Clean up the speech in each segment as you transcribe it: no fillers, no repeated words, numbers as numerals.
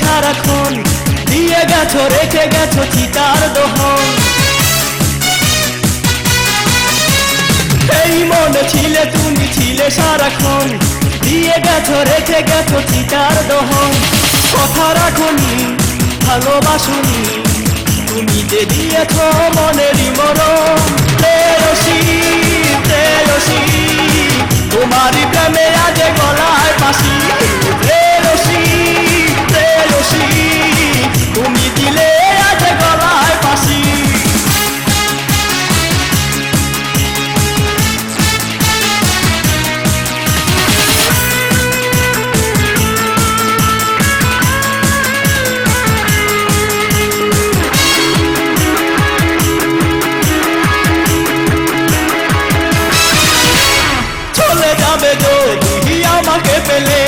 সারাক্ষণ, দিয়ে গেছো রেখে গেছো চিতার দহন। এই মনে ছিলে তুমি ছিলে সারাক্ষণ, দিয়ে গেছো রেখে গেছো চিতার দহন। কথা রাখনি ভালোবাসনি, তুমি যে দিয়েছো মনেরই মরণ। প্রেয়সী প্রেয়সী তোমারই প্রেমে আজ গলায় ফাঁসি। প্রেয়সী প্রেয়সী তুমি দিলে আজ গলায় ফাঁসি। চলে যাবে যদি আমাকে পেলে,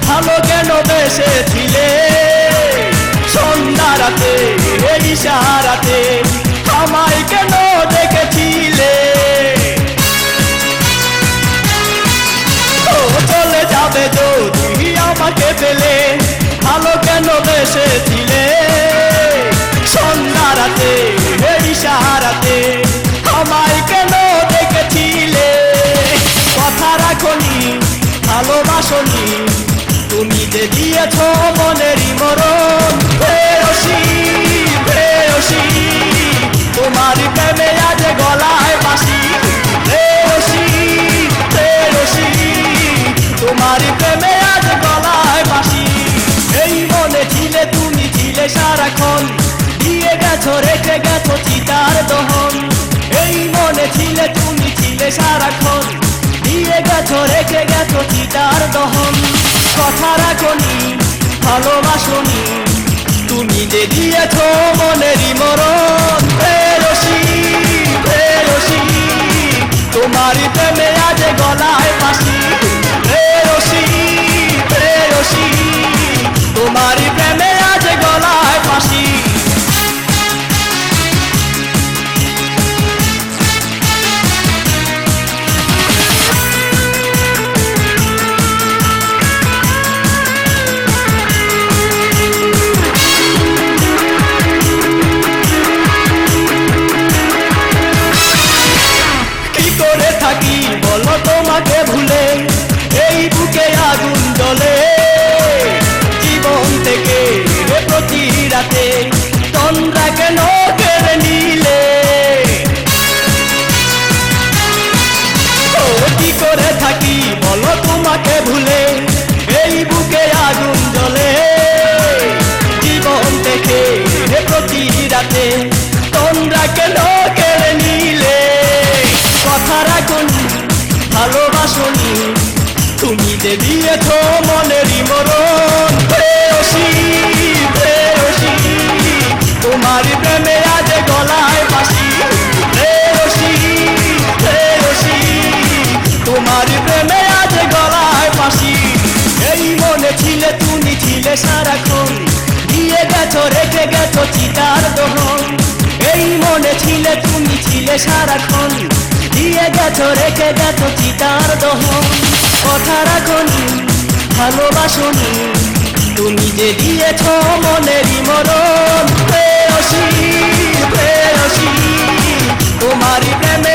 ভালো কেন বেসেছিলে। সন্ধ্যা রাতে ইশারাতে আমায় কেন দেখেছিলে। ও চলে যাবে যদি আমাকে পেলে, ভালো কেন বেসেছিলে। সন্ধ্যা রাতে ইশারাতে আমায় কেন দেখেছিলে। কথা রাখনি ভালোবাসনি, তুমি যে দিয়েছো মনেরই মরণ। প্রেয়সী প্রেয়সী তোমারই প্রেমে আজ গলায় ফাঁসি। প্রেয়সী প্রেয়সী তোমারই প্রেমে আজ গলায় ফাঁসি। এই মনে ছিলে তুমি ছিলে সারাক্ষণ, দিয়ে গেছো রেখে গেছো চিতার দহন। এই মনে ছিলে তুমি ছিলে সারাক্ষণ, দিয়ে গেছো রেখে গেছো চিতার দহন। কথা রাখনি ভালোবাসনি, তুমি যে দিয়েছো মনেরই মরণ। প্রেয়সী প্রেয়সী তোমারই প্রেমে আজ গলায় ফাঁসি। প্রেয়সী প্রেয়সী তোমারই প্রেমে আজ গলায় ফাঁসি। থাকি বলো তোমাকে ভুলে, এই বুকে আগুন জ্বলে। জীবন থেকে প্রতি রাতে তন্দ্রা কেন কেড়ে নিলে। ও কি করে থাকি বলো তোমাকে ভুলে, এই বুকে আগুন জ্বলে। জীবন থেকে প্রতি রাতে তন্দ্রা কেন কেড়ে নিলে। কথা রাখনি ভালোবাসনি, তুমি যে দিয়েছো মনেরই মরণ। প্রেয়সী প্রেয়সী তোমারই প্রেমে আজ গলায় ফাঁসি। প্রেয়সী প্রেয়সী তোমারই প্রেমে আজ গলায় ফাঁসি। এই মনে ছিলে তুমি ছিলে সারাক্ষণ, দিয়ে গেছো রেখে গেছো চিতার দহন। এই মনে ছিলে তুমি ছিলে সারাক্ষণ, দিয়ে গেছো রেখে গেছো চিতার দহন। কথা রাখনি ভালোবাসনি, তুমি যে দিয়েছো মনেরই মরণ। প্রেয়সী প্রেয়সী তোমারই প্রেমে